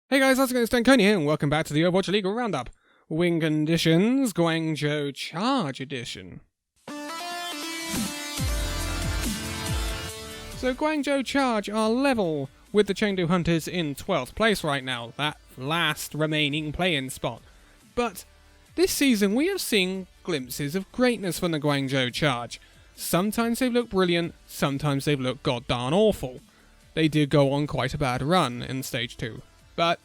Hey guys, how's it going? It's Danconia here, and welcome back to the OWLRU Roundup. Wing Conditions, Guangzhou Charge Edition. So Guangzhou Charge are level with the Chengdu Hunters in 12th place right now, that last remaining play-in spot. But this season we have seen glimpses of greatness from the Guangzhou Charge. Sometimes they've looked brilliant, sometimes they've looked goddarn awful. They did go on quite a bad run in Stage 2. But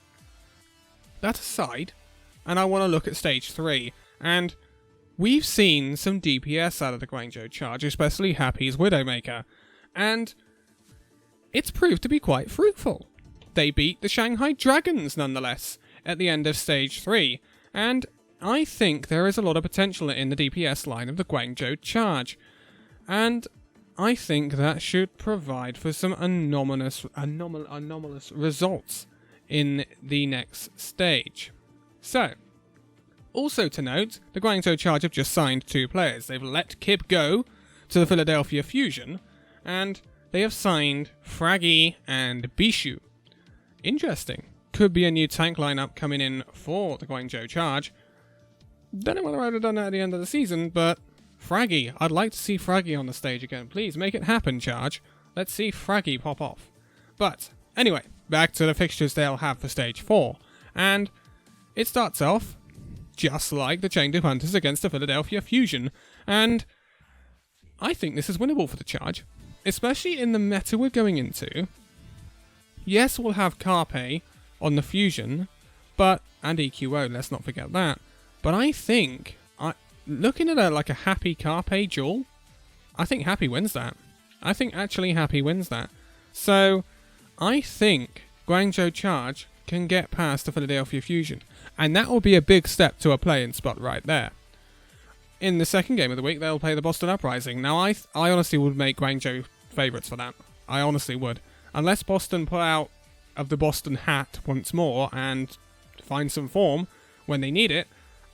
that aside, and I want to look at Stage 3, and we've seen some DPS out of the Guangzhou Charge, especially Happy's Widowmaker, and it's proved to be quite fruitful. They beat the Shanghai Dragons nonetheless at the end of Stage 3, and I think there is a lot of potential in the DPS line of the Guangzhou Charge, and I think that should provide for some anomalous results in the next stage. So, also to note, the Guangzhou Charge have just signed 2 players. They've let Kib go to the Philadelphia Fusion, and they have signed Fraggy and Bishu. Interesting. Could be a new tank lineup coming in for the Guangzhou Charge. Don't know whether I would have done that at the end of the season, but Fraggy. I'd like to see Fraggy on the stage again. Please make it happen, Charge. Let's see Fraggy pop off. But anyway, back to the fixtures they'll have for Stage 4. And it starts off just like the Chengdu Hunters against the Philadelphia Fusion. And I think this is winnable for the Charge, especially in the meta we're going into. Yes, we'll have Carpe on the Fusion, and EQO, let's not forget that. But I think, looking at a Happy Carpe duel, I think Happy wins that. I think actually Happy wins that. So I think Guangzhou Charge can get past the Philadelphia Fusion, and that will be a big step to a play-in spot right there. In the second game of the week, they'll play the Boston Uprising. Now, I honestly would make Guangzhou favourites for that. I honestly would. Unless Boston pull out of the Boston hat once more and find some form when they need it,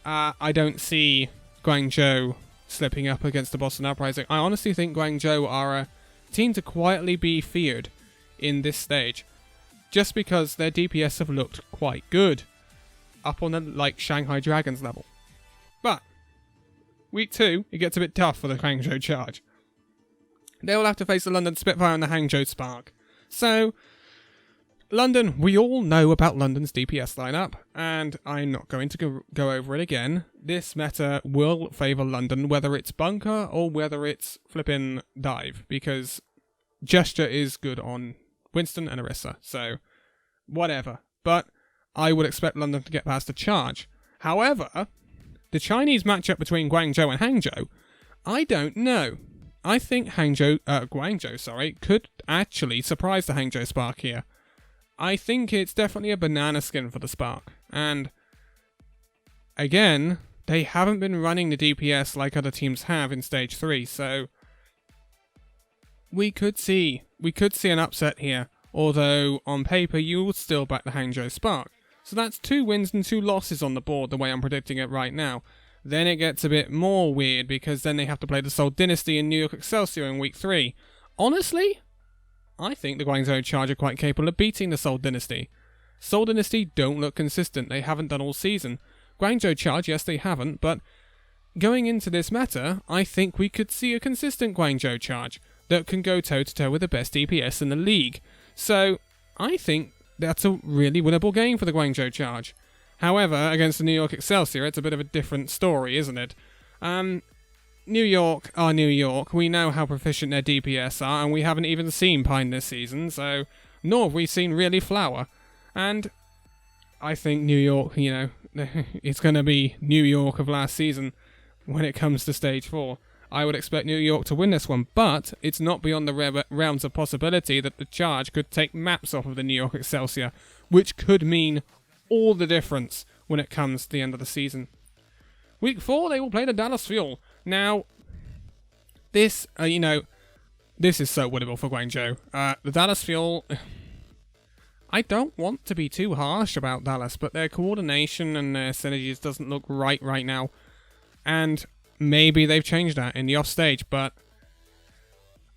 I don't see Guangzhou slipping up against the Boston Uprising. I honestly think Guangzhou are a team to quietly be feared in this stage, just because their DPS have looked quite good up on the Shanghai Dragons level. But week 2, it gets a bit tough for the Guangzhou Charge. They will have to face the London Spitfire and the Hangzhou Spark. So London, we all know about London's DPS lineup, and I'm not going to go over it again. This meta will favour London, whether it's bunker or whether it's flippin' dive, because Gesture is good on Winston and Orisa, so whatever. But I would expect London to get past the Charge. However, the Chinese matchup between Guangzhou and Hangzhou, I don't know. I think Guangzhou could actually surprise the Hangzhou Spark here. I think it's definitely a banana skin for the Spark. And again, they haven't been running the DPS like other teams have in Stage 3, so we could see an upset here, although on paper you would still back the Hangzhou Spark. So that's 2 wins and 2 losses on the board the way I'm predicting it right now. Then it gets a bit more weird because then they have to play the Seoul Dynasty and New York Excelsior in week 3. Honestly, I think the Guangzhou Charge are quite capable of beating the Seoul Dynasty. Seoul Dynasty don't look consistent, they haven't done all season. Guangzhou Charge, yes they haven't, but going into this meta, I think we could see a consistent Guangzhou Charge that can go toe-to-toe with the best DPS in the league. So I think that's a really winnable game for the Guangzhou Charge. However, against the New York Excelsior, it's a bit of a different story, isn't it? New York are New York. We know how proficient their DPS are, and we haven't even seen Pine this season, so nor have we seen really Flower. And I think New York, it's going to be New York of last season when it comes to Stage 4. I would expect New York to win this one, but it's not beyond the realms of possibility that the Charge could take maps off of the New York Excelsior, which could mean all the difference when it comes to the end of the season. Week 4, they will play the Dallas Fuel. Now, this, this is so winnable for Guangzhou. The Dallas Fuel, I don't want to be too harsh about Dallas, but their coordination and their synergies doesn't look right now. And maybe they've changed that in the offstage, but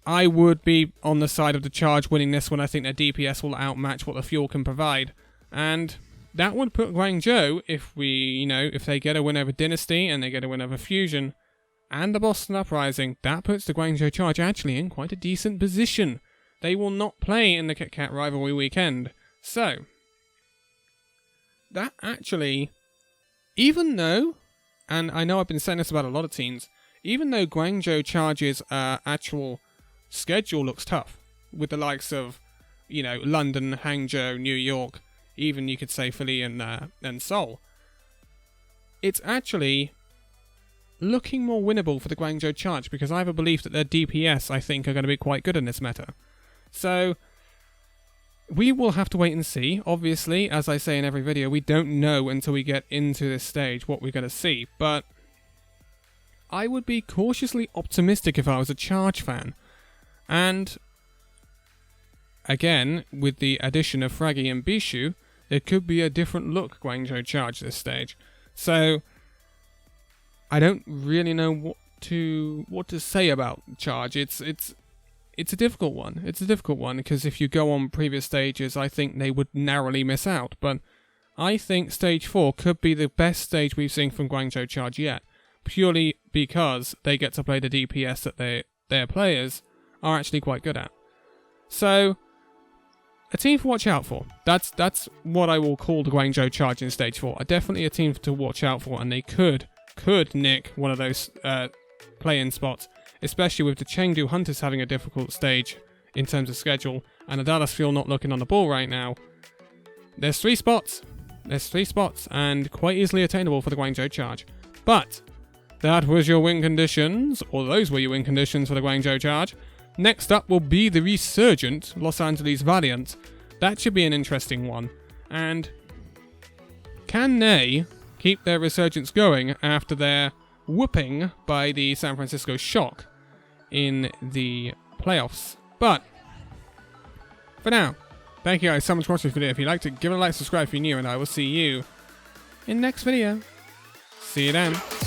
I would be on the side of the Charge winning this one. I think their DPS will outmatch what the Fuel can provide. And that would put Guangzhou, if they get a win over Dynasty and they get a win over Fusion and the Boston Uprising, that puts the Guangzhou Charge actually in quite a decent position. They will not play in the Kit Kat rivalry weekend. So, that actually, even though, and I know I've been saying this about a lot of teams, even though Guangzhou Charge's actual schedule looks tough, with the likes of, London, Hangzhou, New York, even you could say Philly and Seoul, it's actually looking more winnable for the Guangzhou Charge, because I have a belief that their DPS, I think, are going to be quite good in this meta. So, we will have to wait and see. Obviously, as I say in every video, we don't know until we get into this stage what we're going to see, but I would be cautiously optimistic if I was a Charge fan. And again, with the addition of Fraggy and Bishu, it could be a different look Guangzhou Charge this stage. So, I don't really know what to say about Charge. It's a difficult one. It's a difficult one, because if you go on previous stages, I think they would narrowly miss out. But I think Stage 4 could be the best stage we've seen from Guangzhou Charge yet, purely because they get to play the DPS that their players are actually quite good at. So, a team to watch out for. That's what I will call the Guangzhou Charge in Stage 4. Definitely a team to watch out for, and they could nick one of those play-in spots, especially with the Chengdu Hunters having a difficult stage in terms of schedule, and the Dallas Fuel not looking on the ball right now. There's 3 spots, and quite easily attainable for the Guangzhou Charge. But that was your win conditions, or those were your win conditions for the Guangzhou Charge. Next up will be the resurgent Los Angeles Valiant. That should be an interesting one. And can they keep their resurgence going after their whooping by the San Francisco Shock in the playoffs? But for now, thank you guys so much for watching this video. If you liked it, give it a like, subscribe if you're new, and I will see you in the next video. See you then.